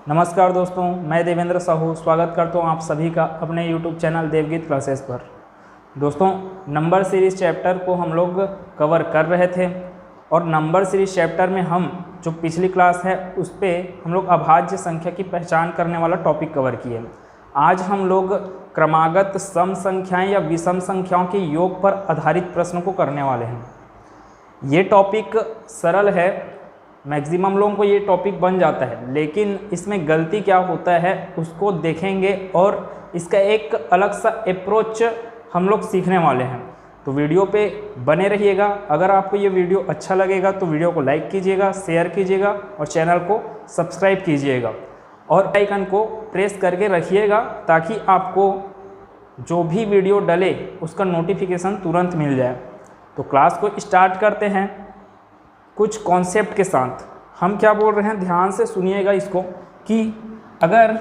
नमस्कार दोस्तों, मैं देवेंद्र साहू स्वागत करता हूँ आप सभी का अपने YouTube चैनल देवगीत क्लासेस पर। दोस्तों, नंबर सीरीज़ चैप्टर को हम लोग कवर कर रहे थे और नंबर सीरीज़ चैप्टर में हम जो पिछली क्लास है उस पर हम लोग अभाज्य संख्या की पहचान करने वाला टॉपिक कवर किए। आज हम लोग क्रमागत सम संख्याएँ या विषम संख्याओं के योग पर आधारित प्रश्नों को करने वाले हैं। ये टॉपिक सरल है, मैक्सिमम लोगों को ये टॉपिक बन जाता है, लेकिन इसमें गलती क्या होता है उसको देखेंगे और इसका एक अलग सा अप्रोच हम लोग सीखने वाले हैं। तो वीडियो पे बने रहिएगा। अगर आपको ये वीडियो अच्छा लगेगा तो वीडियो को लाइक कीजिएगा, शेयर कीजिएगा और चैनल को सब्सक्राइब कीजिएगा और आइकन को प्रेस करके रखिएगा ताकि आपको जो भी वीडियो डले उसका नोटिफिकेशन तुरंत मिल जाए। तो क्लास को स्टार्ट करते हैं कुछ कॉन्सेप्ट के साथ। हम क्या बोल रहे हैं, ध्यान से सुनिएगा इसको, कि अगर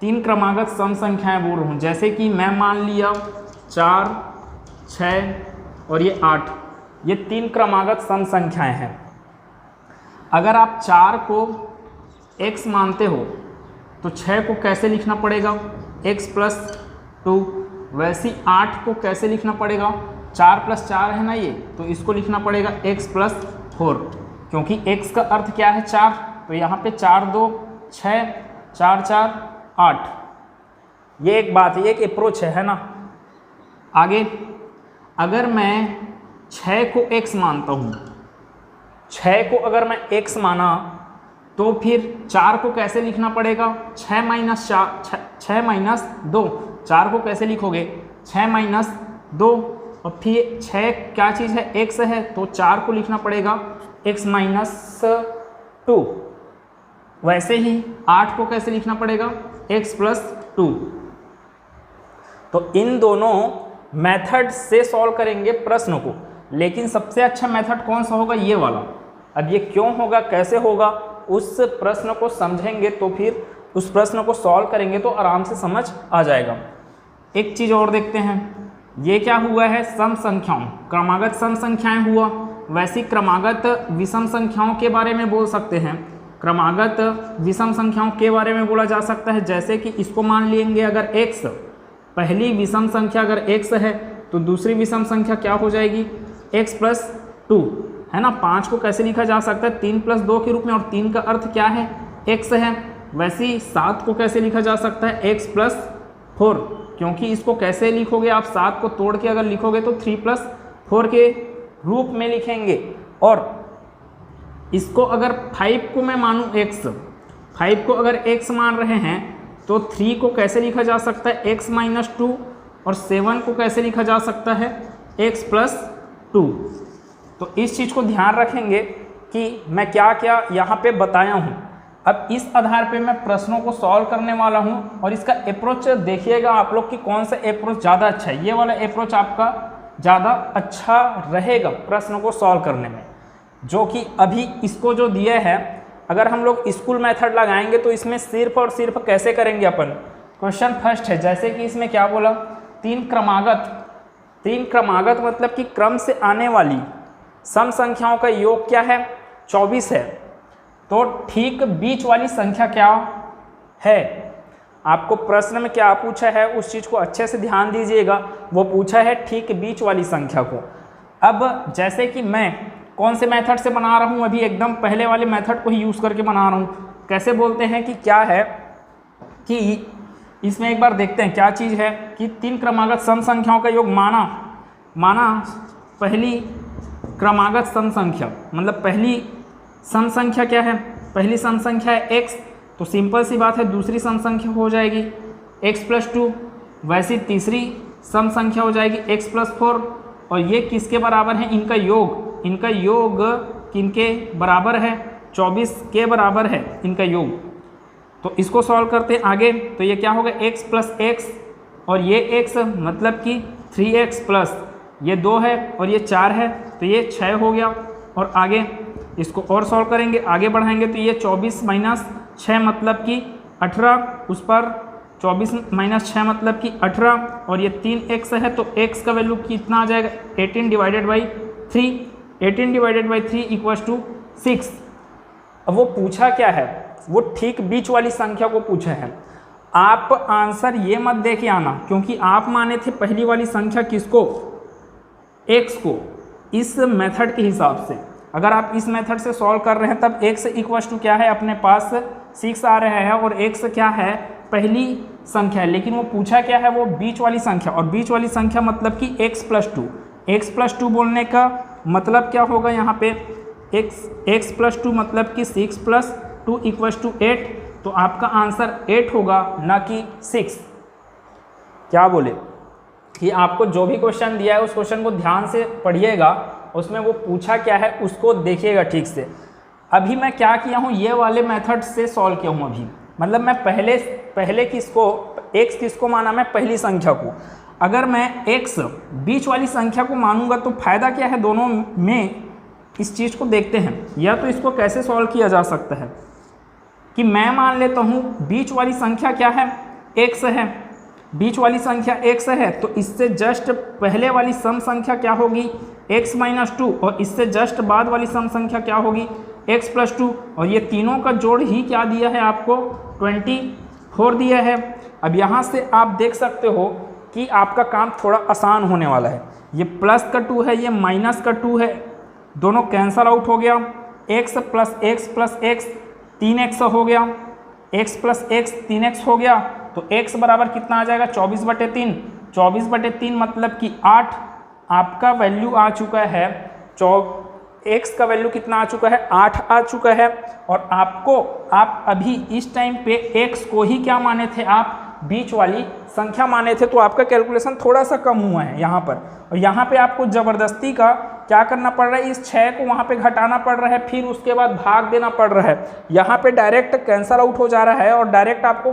तीन क्रमागत सम संख्याएं बोल रहा हूँ, जैसे कि मैं मान लिया 4, 6 और ये 8, ये तीन क्रमागत सम संख्याएं हैं। अगर आप 4 को x मानते हो तो 6 को कैसे लिखना पड़ेगा, x + 2। वैसे 8 को कैसे लिखना पड़ेगा, 4 + 4 है ना ये, तो इसको लिखना पड़ेगा x + 4, क्योंकि x का अर्थ क्या है 4। तो यहाँ पे 4 2 6, 4 4 8। ये एक बात है, ये एक अप्रोच है ना। आगे अगर मैं 6 को x मानता हूँ, 6 को अगर मैं x माना तो फिर 4 को कैसे लिखना पड़ेगा, 6 - 2। 4 को कैसे लिखोगे, 6 - 2, और फिर 6 क्या चीज़ है, x है, तो 4 को लिखना पड़ेगा x - 2। वैसे ही 8 को कैसे लिखना पड़ेगा, x + 2। तो इन दोनों मेथड से सॉल्व करेंगे प्रश्न को, लेकिन सबसे अच्छा मेथड कौन सा होगा, ये वाला। अब ये क्यों होगा, कैसे होगा, उस प्रश्न को समझेंगे तो फिर उस प्रश्न को सॉल्व करेंगे तो आराम से समझ आ जाएगा। एक चीज़ और देखते हैं, ये क्या हुआ है, सम संख्याओं, क्रमागत सम संख्याएं हुआ। वैसी क्रमागत विषम संख्याओं के बारे में बोल सकते हैं, क्रमागत विषम संख्याओं के बारे में बोला जा सकता है। जैसे कि इसको मान लेंगे, अगर x, पहली विषम संख्या अगर x है तो दूसरी विषम संख्या क्या हो जाएगी, x + 2 है ना। 5 को कैसे लिखा जा सकता है, 3 + 2 के रूप में, और 3 का अर्थ क्या है, x है। वैसे ही 7 को कैसे लिखा जा सकता है, x + 4, क्योंकि इसको कैसे लिखोगे आप, 7 को तोड़ के अगर लिखोगे तो 3 + 4 के रूप में लिखेंगे। और इसको अगर 5 को मैं मानूँ x, 5 को अगर x मान रहे हैं तो 3 को कैसे लिखा जा सकता है, x - 2, और 7 को कैसे लिखा जा सकता है, x + 2। तो इस चीज़ को ध्यान रखेंगे कि मैं क्या क्या यहाँ पे बताया हूँ। अब इस आधार पे मैं प्रश्नों को सॉल्व करने वाला हूँ और इसका अप्रोच देखिएगा आप लोग कि कौन सा अप्रोच ज़्यादा अच्छा है। ये वाला अप्रोच आपका ज़्यादा अच्छा रहेगा प्रश्नों को सॉल्व करने में, जो कि अभी इसको जो दिया है, अगर हम लोग स्कूल मेथड लगाएंगे तो इसमें सिर्फ और सिर्फ कैसे करेंगे अपन। क्वेश्चन फर्स्ट है, जैसे कि इसमें क्या बोला, तीन क्रमागत मतलब कि क्रम से आने वाली सम संख्याओं का योग क्या है, 24 है। तो ठीक बीच वाली संख्या क्या है, आपको प्रश्न में क्या पूछा है उस चीज़ को अच्छे से ध्यान दीजिएगा। वो पूछा है ठीक बीच वाली संख्या को। अब जैसे कि मैं कौन से मेथड से बना रहा हूँ, अभी एकदम पहले वाले मेथड को ही यूज़ करके बना रहा हूँ। कैसे बोलते हैं कि क्या है कि इसमें एक बार देखते हैं क्या चीज़ है कि तीन क्रमागत सम संख्याओं का योग माना पहली क्रमागत सम संख्या, मतलब पहली सम संख्या क्या है, पहली सम संख्या है x, तो सिंपल सी बात है दूसरी सम संख्या हो जाएगी x + 2। वैसी तीसरी सम संख्या हो जाएगी x + 4, और ये किसके बराबर है, इनका योग किनके बराबर है, 24 के बराबर है इनका योग। तो इसको सॉल्व करते हैं आगे। तो ये क्या होगा, x + x, और ये x मतलब कि 3x + ये 2 है और ये 4 है, तो ये 6 हो गया। और आगे इसको और सॉल्व करेंगे, आगे बढ़ाएंगे तो ये 24 - 6 मतलब कि 18, उस पर 24 - 6 मतलब कि 18, और ये 3x है तो x का वैल्यू कितना आ जाएगा, 18/3 = 6। अब वो पूछा क्या है, वो ठीक बीच वाली संख्या को पूछा है। आप आंसर ये मत दे के आना, क्योंकि आप माने थे पहली वाली संख्या किसको, x को, इस मेथड के हिसाब से। अगर आप इस मेथड से सॉल्व कर रहे हैं तब x इक्वल टू क्या है, अपने पास 6 आ रहा है और x क्या है, पहली संख्या है, लेकिन वो पूछा क्या है, वो बीच वाली संख्या। और बीच वाली संख्या मतलब कि x+2 बोलने का मतलब क्या होगा यहाँ पे, x+2 मतलब कि 6 + 2 = 8। तो आपका आंसर 8 होगा, ना कि 6। क्या बोले कि आपको जो भी क्वेश्चन दिया है उस क्वेश्चन को ध्यान से पढ़िएगा, उसमें वो पूछा क्या है उसको देखिएगा ठीक से। अभी मैं क्या किया हूँ, ये वाले मेथड से सॉल्व किया हूँ अभी, मतलब मैं पहले किसको, x किसको माना, मैं पहली संख्या को। अगर मैं x बीच वाली संख्या को मानूंगा तो फायदा क्या है दोनों में, इस चीज़ को देखते हैं। या तो इसको कैसे सॉल्व किया जा सकता है कि मैं मान लेता हूँ बीच वाली संख्या क्या है, x है, बीच वाली संख्या x है, तो इससे जस्ट पहले वाली सम संख्या क्या होगी, x-2, और इससे जस्ट बाद वाली सम संख्या क्या होगी, x+2, और ये तीनों का जोड़ ही क्या दिया है आपको, 24 दिया है। अब यहाँ से आप देख सकते हो कि आपका काम थोड़ा आसान होने वाला है। ये प्लस का 2 है, ये माइनस का 2 है, दोनों कैंसल आउट हो गया। x + x + x 3x हो गया, x + x 3x हो गया, तो x बराबर कितना आ जाएगा, 24/3। 24/3 मतलब कि 8। आपका वैल्यू आ चुका है, x का वैल्यू कितना आ चुका है, 8 आ चुका है। और आप अभी इस टाइम पे x को ही क्या माने थे, आप बीच वाली संख्या माने थे, तो आपका कैलकुलेशन थोड़ा सा कम हुआ है यहाँ पर। और यहाँ पे आपको ज़बरदस्ती का क्या करना पड़ रहा है, इस 6 को वहाँ पे घटाना पड़ रहा है, फिर उसके बाद भाग देना पड़ रहा है। यहाँ पे डायरेक्ट कैंसल आउट हो जा रहा है और डायरेक्ट आपको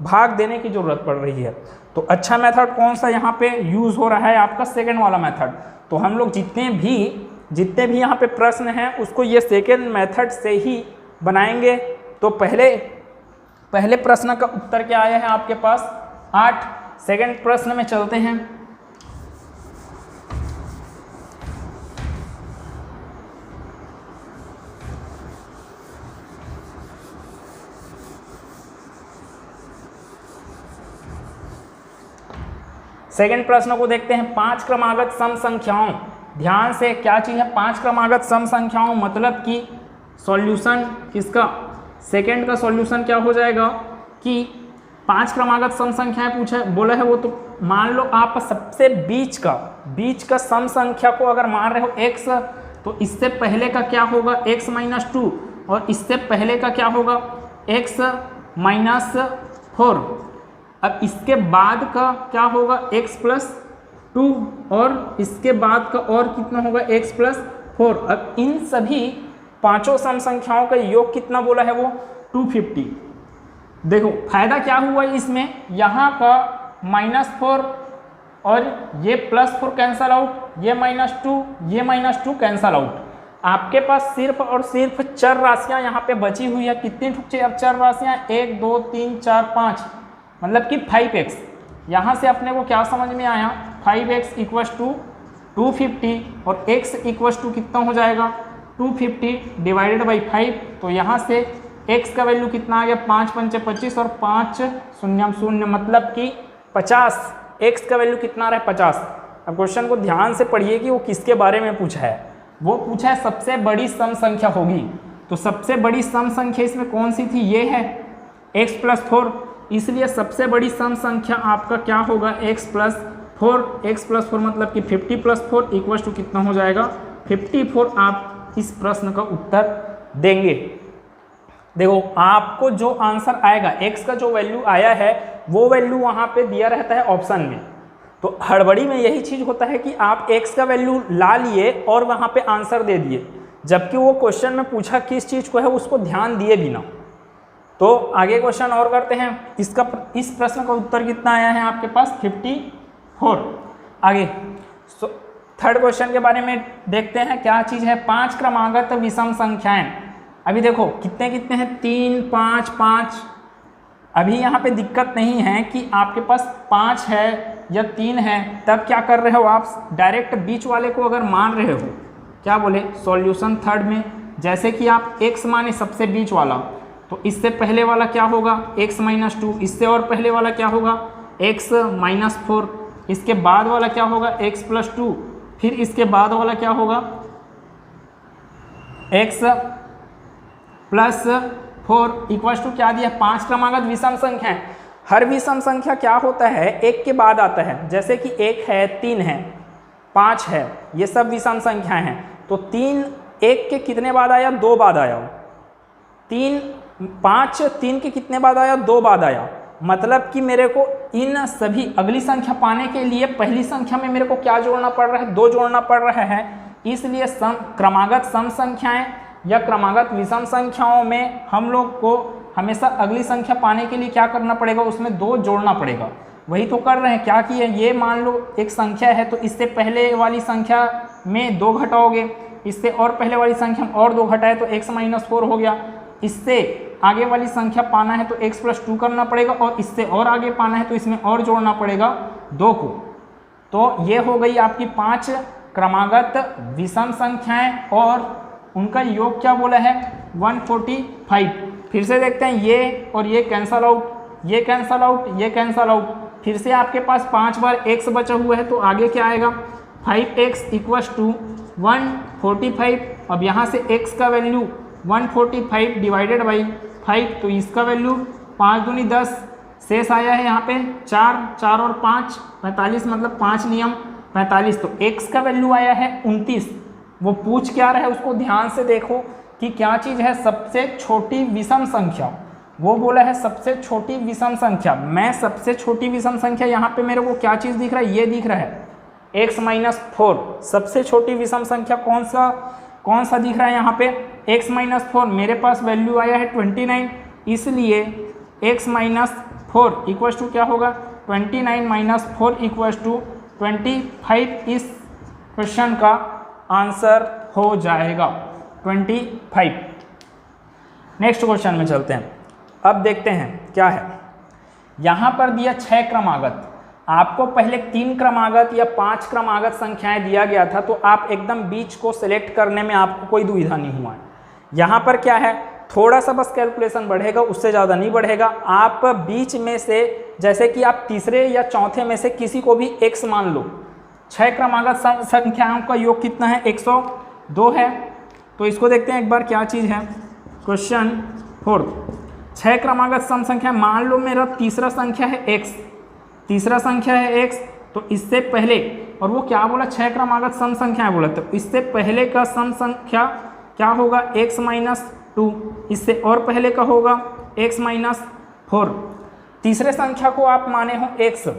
भाग देने की ज़रूरत पड़ रही है। तो अच्छा मेथड कौन सा यहाँ पे यूज़ हो रहा है, आपका सेकेंड वाला मेथड। तो हम लोग जितने भी यहाँ पे प्रश्न हैं उसको ये सेकेंड मेथड से ही बनाएंगे। तो पहले प्रश्न का उत्तर क्या आया है आपके पास, 8। सेकेंड प्रश्न में चलते हैं। सेकेंड प्रश्न को देखते हैं। 5 क्रमागत सम संख्याओं, ध्यान से क्या चीज़ है, 5 क्रमागत सम संख्याओं मतलब कि सॉल्यूशन किसका, सेकेंड का सॉल्यूशन क्या हो जाएगा कि 5 क्रमागत सम संख्याएं बोला है वो। तो मान लो आप सबसे बीच का सम संख्या को अगर मान रहे हो x, तो इससे पहले का क्या होगा, x-2, और इससे पहले का क्या होगा, x-4। अब इसके बाद का क्या होगा, x+2, और इसके बाद का और कितना होगा, x+4। अब इन सभी पांचों सम संख्याओं का योग कितना बोला है वो, 250। देखो फायदा क्या हुआ इसमें, यहाँ का -4 और ये +4 कैंसल आउट, ये -2 कैंसल आउट। आपके पास सिर्फ और सिर्फ चर राशियाँ यहाँ पे बची हुई है। कितनी चर राशियाँ, 1 2 3 4 5, मतलब कि 5x। यहाँ से अपने को क्या समझ में आया, 5x = 250 और x = कितना हो जाएगा, 250 / 5। तो यहाँ से x का वैल्यू कितना आ गया, 5 × 5 = 25 और 5 0 0 मतलब कि 50। x का वैल्यू कितना आ रहा है, 50। अब क्वेश्चन को ध्यान से पढ़िए कि वो किसके बारे में पूछा है। वो पूछा है सबसे बड़ी सम संख्या होगी। तो सबसे बड़ी सम संख्या इसमें कौन सी थी, ये है x+4। इसलिए सबसे बड़ी सम संख्या आपका क्या होगा, x+4 मतलब कि 50 + 4 = कितना हो जाएगा, 54। आप इस प्रश्न का उत्तर देंगे। देखो आपको जो आंसर आएगा, x का जो वैल्यू आया है वो वैल्यू वहाँ पे दिया रहता है ऑप्शन में। तो हड़बड़ी में यही चीज़ होता है कि आप x का वैल्यू ला लिए और वहाँ पे आंसर दे दिए, जबकि वो क्वेश्चन में पूछा किस चीज़ को है उसको ध्यान दिए बिना। तो आगे क्वेश्चन और करते हैं। इस प्रश्न का उत्तर कितना आया है आपके पास, 54। आगे थर्ड क्वेश्चन के बारे में देखते हैं, क्या चीज़ है, 5 क्रमागत विषम संख्याएं। अभी देखो कितने हैं, 3 5 5। अभी यहाँ पे दिक्कत नहीं है कि आपके पास 5 है या 3 है, तब क्या कर रहे हो आप, डायरेक्ट बीच वाले को अगर मान रहे हो, क्या बोले सॉल्यूशन थर्ड में, जैसे कि आप x माने सबसे बीच वाला, तो इससे पहले वाला क्या होगा x माइनस 2, इससे और पहले वाला क्या होगा x माइनस 4, इसके बाद वाला क्या होगा x प्लस 2, फिर इसके बाद वाला क्या होगा x प्लस 4 इक्वल टू क्या दिया 5 क्रमागत विषम संख्या है। हर विषम संख्या क्या होता है एक के बाद आता है, जैसे कि 1 है 3 है 5 है, ये सब विषम संख्याएं हैं। तो 3 1 के कितने बाद आया 2 बाद आया, 3 5 3 के कितने बाद आया 2 बाद आया। मतलब कि मेरे को इन सभी अगली संख्या पाने के लिए पहली संख्या में मेरे को क्या जोड़ना पड़ रहा है 2 जोड़ना पड़ रहा है। इसलिए क्रमागत सम संख्याएं या क्रमागत विषम संख्याओं में हम लोग को हमेशा अगली संख्या पाने के लिए क्या करना पड़ेगा, उसमें 2 जोड़ना पड़ेगा। वही तो कर रहे हैं, क्या किए, ये मान लो एक संख्या है तो इससे पहले वाली संख्या में 2 घटाओगे, इससे और पहले वाली संख्या में और 2 घटाए तो x माइनस 4 हो गया। इससे आगे वाली संख्या पाना है तो x प्लस 2 करना पड़ेगा, और इससे और आगे पाना है तो इसमें और जोड़ना पड़ेगा 2 को। तो ये हो गई आपकी 5 क्रमागत विषम संख्याएं, और उनका योग क्या बोला है 145। फिर से देखते हैं, ये और ये कैंसल आउट, ये कैंसल आउट, ये कैंसल आउट। फिर से आपके पास 5 बार x बचा हुआ है तो आगे क्या आएगा 5x इक्वल्स टू 145। अब यहाँ से x का वैल्यू 145 डिवाइडेड बाई 5, तो इसका वैल्यू 5 दूनी 10, शेष आया है यहाँ पे 4, 4 और 5 45, मतलब 5 नियम 45। तो x का वैल्यू आया है 29। वो पूछ क्या रहा है उसको ध्यान से देखो कि क्या चीज़ है सबसे छोटी विषम संख्या। वो बोला है सबसे छोटी विषम संख्या। मैं सबसे छोटी विषम संख्या यहाँ पे मेरे को क्या चीज़ दिख रहा है, ये दिख रहा है x माइनस 4। सबसे छोटी विषम संख्या कौन सा दिख रहा है यहाँ पे x माइनस 4। मेरे पास वैल्यू आया है 29, इसलिए x माइनस 4 इक्वल्स टू क्या होगा 29 माइनस 4 इक्वल्स टू 25। इस क्वेश्चन का आंसर हो जाएगा 25। नेक्स्ट क्वेश्चन में चलते हैं। अब देखते हैं क्या है। यहाँ पर दिया 6 क्रमागत, आपको पहले 3 क्रमागत या 5 क्रमागत संख्याएं दिया गया था, तो आप एकदम बीच को सिलेक्ट करने में आपको कोई दुविधा नहीं हुआ है। यहाँ पर क्या है थोड़ा सा बस कैलकुलेशन बढ़ेगा, उससे ज़्यादा नहीं बढ़ेगा। आप बीच में से जैसे कि आप तीसरे या चौथे में से किसी को भी x मान लो। 6 क्रमागत संख्याओं का योग कितना है 102 है। तो इसको देखते हैं एक बार क्या चीज़ है। क्वेश्चन 4, 6 क्रमागत सम संख्या, मान लो मेरा तीसरा संख्या है x, तीसरा संख्या है x, तो इससे पहले, और वो क्या बोला 6 क्रमागत सम संख्या बोला, तो इससे पहले का सम संख्या क्या होगा x माइनस 2, इससे और पहले का होगा x माइनस 4। तीसरे संख्या को आप माने हो x,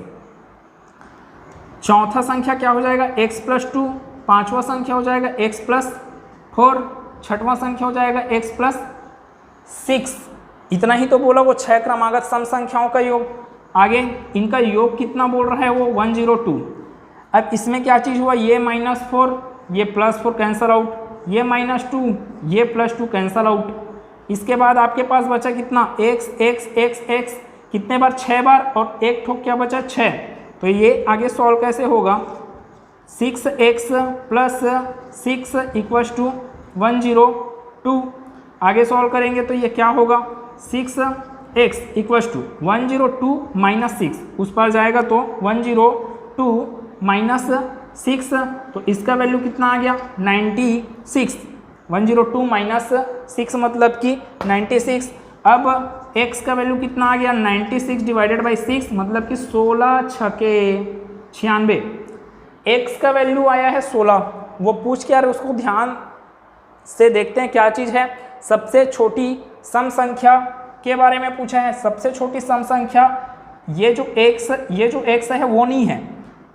चौथा संख्या क्या हो जाएगा x प्लस 2, पांचवा संख्या हो जाएगा x प्लस 4, छठवां संख्या हो जाएगा x प्लस 6। इतना ही तो बोला वो 6 क्रमागत सम संख्याओं का योग। आगे इनका योग कितना बोल रहा है वो 102। अब इसमें क्या चीज़ हुआ, ये -4, ये +4 कैंसल आउट, ये -2, ये +2 कैंसल आउट। इसके बाद आपके पास बचा कितना x कितने बार 6 बार, और एक ठोक क्या बचा 6। तो ये आगे सॉल्व कैसे होगा 6x प्लस 6 इक्वल्स टू 102। आगे सॉल्व करेंगे तो ये क्या होगा 6x इक्वल्स टू 102 माइनस 6, उस पर जाएगा तो 102 माइनस 6, तो इसका वैल्यू कितना आ गया 96। 102 माइनस 6 मतलब कि 96। अब x का वैल्यू कितना आ गया 96 डिवाइडेड बाई 6, मतलब कि 16 छके 96। x का वैल्यू आया है 16। वो पूछ के यार उसको ध्यान से देखते हैं क्या चीज़ है। सबसे छोटी सम संख्या के बारे में पूछा है। सबसे छोटी सम संख्या ये जो x है वो नहीं है।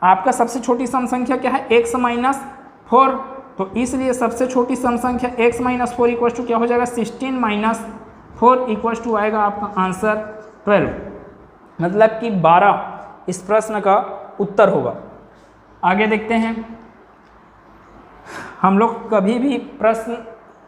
आपका सबसे छोटी सम संख्या क्या है x माइनस 4। तो इसलिए सबसे छोटी सम संख्या x माइनस 4 इक्वल टू क्या हो जाएगा 16 माइनस 4 इक्वल टू आएगा आपका आंसर 12, मतलब कि 12 इस प्रश्न का उत्तर होगा। आगे देखते हैं। हम लोग कभी भी प्रश्न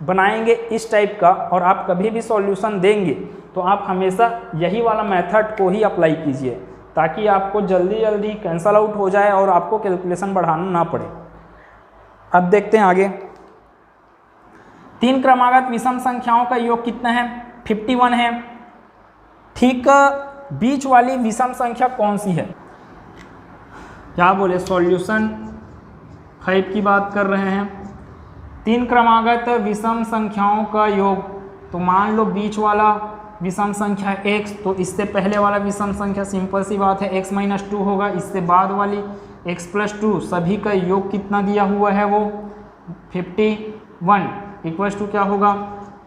बनाएंगे इस टाइप का और आप कभी भी सॉल्यूशन देंगे तो आप हमेशा यही वाला मेथड को ही अप्लाई कीजिए, ताकि आपको जल्दी जल्दी कैंसल आउट हो जाए और आपको कैलकुलेशन बढ़ाना ना पड़े। अब देखते हैं आगे। 3 क्रमागत विषम संख्याओं का योग कितना है 51 है। ठीक बीच वाली विषम संख्या कौन सी है? क्या बोले? सॉल्यूशन 5 की बात कर रहे हैं। 3 क्रमागत विषम संख्याओं का योग। तो मान लो बीच वाला विषम संख्या x, तो इससे पहले वाला विषम संख्या सिंपल सी बात है x माइनस 2 होगा। इससे बाद वाली x प्लस 2, सभी का योग कितना दिया हुआ है? वो 51 इक्वल्स टू क्या होगा?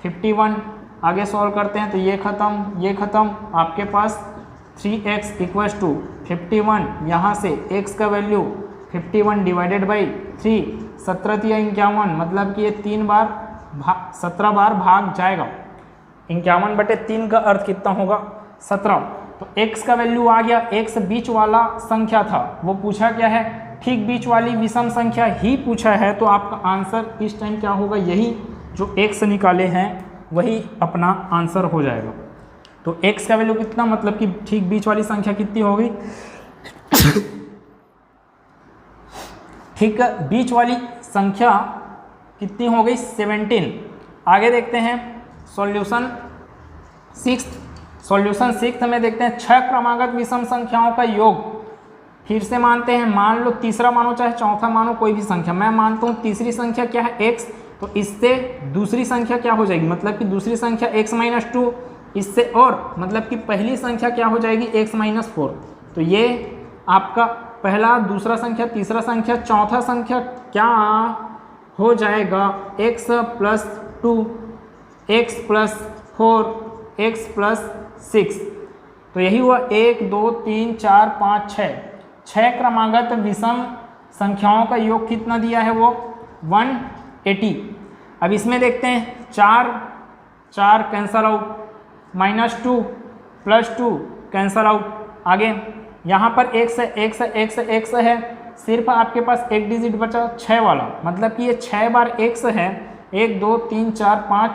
51। आगे सॉल्व करते हैं तो ये ख़त्म, आपके पास 3x इक्वल्स टू 51। यहाँ से x का वैल्यू 51 डिवाइडेड बाई 3, 17 या 51, मतलब कि ये 17 बार भाग जाएगा। 51/3 का अर्थ कितना होगा? 17। तो x का वैल्यू आ गया। x बीच वाला संख्या था, वो पूछा क्या है? ठीक बीच वाली विषम संख्या ही पूछा है। तो आपका आंसर इस टाइम क्या होगा? यही जो x निकाले हैं वही अपना आंसर हो जाएगा। तो x का वैल्यू कितना, मतलब कि ठीक बीच वाली संख्या कितनी होगी? ठीक बीच वाली संख्या कितनी हो गई? 17। आगे देखते हैं सॉल्यूशन 6 में देखते हैं 6 क्रमागत विषम संख्याओं का योग। फिर से मानते हैं, मान लो तीसरा मानो चाहे चौथा मानो, कोई भी संख्या। मैं मानता हूँ तीसरी संख्या क्या है? x। तो इससे दूसरी संख्या क्या हो जाएगी? मतलब कि दूसरी संख्या x माइनस 2। इससे और मतलब कि पहली संख्या क्या हो जाएगी? x minus 4। तो ये आपका पहला, दूसरा संख्या, तीसरा संख्या, चौथा संख्या क्या हो जाएगा? x plus 2, x plus 4, x plus 6। तो यही हुआ 1 2 3 4 5 6। 6 क्रमागत विषम संख्याओं का योग कितना दिया है? वो 180। अब इसमें देखते हैं 4 cancel out, -2 plus 2 cancel out. आगे यहाँ पर x है, सिर्फ आपके पास एक डिजिट बचा 6 वाला, मतलब कि ये 6 बार x है। 1 2 3 4 5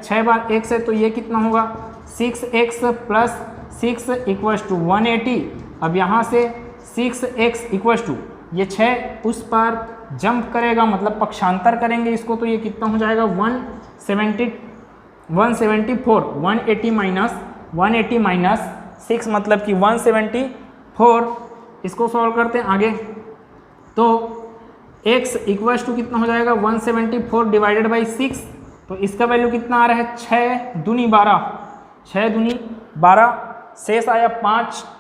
6 बार x है, तो ये कितना होगा? 6x plus 6 equals to 180। अब यहाँ से 6x इक्वल्स टू ये 6 उस पर जंप करेगा, मतलब पक्षांतर करेंगे इसको, तो ये कितना हो जाएगा? 174। 180 माइनस 6 मतलब कि 174। इसको सॉल्व करते हैं आगे। तो x इक्वल्स टू कितना हो जाएगा? 174 डिवाइडेड बाई 6। तो इसका वैल्यू कितना आ रहा है? 6 दूनी 12, शेष आया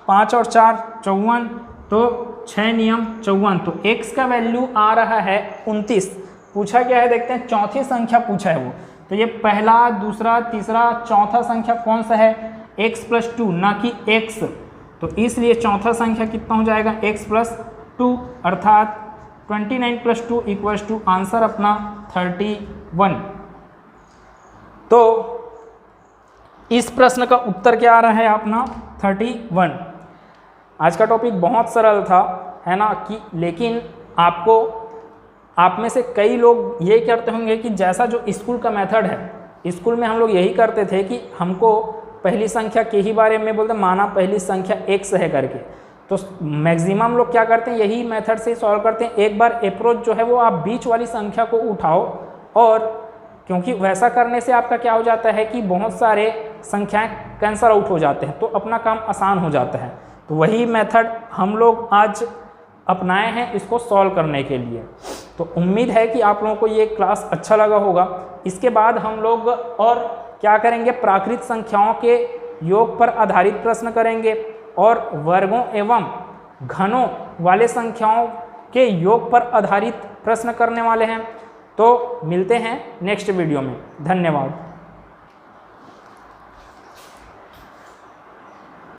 5 और 4 54। तो 6 नियम 54। तो x का वैल्यू आ रहा है 29। पूछा क्या है? देखते हैं, चौथी संख्या पूछा है वो। तो ये पहला, दूसरा, तीसरा, चौथा संख्या कौन सा है? x प्लस 2, ना कि x। तो इसलिए चौथा संख्या कितना हो जाएगा? x प्लस 2, अर्थात 29 प्लस 2 इक्वल्स टू आंसर अपना 31। तो इस प्रश्न का उत्तर क्या आ रहा है अपना? 31। आज का टॉपिक बहुत सरल था, है ना कि, लेकिन आप में से कई लोग ये करते होंगे कि जैसा जो स्कूल का मेथड है, स्कूल में हम लोग यही करते थे कि हमको पहली संख्या के ही बारे में बोलते, माना पहली संख्या x है करके। तो मैक्सिमम लोग क्या करते हैं? यही मेथड से सॉल्व करते हैं। एक बार अप्रोच जो है वो आप बीच वाली संख्या को उठाओ, और क्योंकि वैसा करने से आपका क्या हो जाता है कि बहुत सारे संख्याएं कैंसल आउट हो जाते हैं, तो अपना काम आसान हो जाता है। तो वही मेथड हम लोग आज अपनाए हैं इसको सॉल्व करने के लिए। तो उम्मीद है कि आप लोगों को ये क्लास अच्छा लगा होगा। इसके बाद हम लोग और क्या करेंगे? प्राकृत संख्याओं के योग पर आधारित प्रश्न करेंगे और वर्गों एवं घनों वाले संख्याओं के योग पर आधारित प्रश्न करने वाले हैं। तो मिलते हैं नेक्स्ट वीडियो में। धन्यवाद।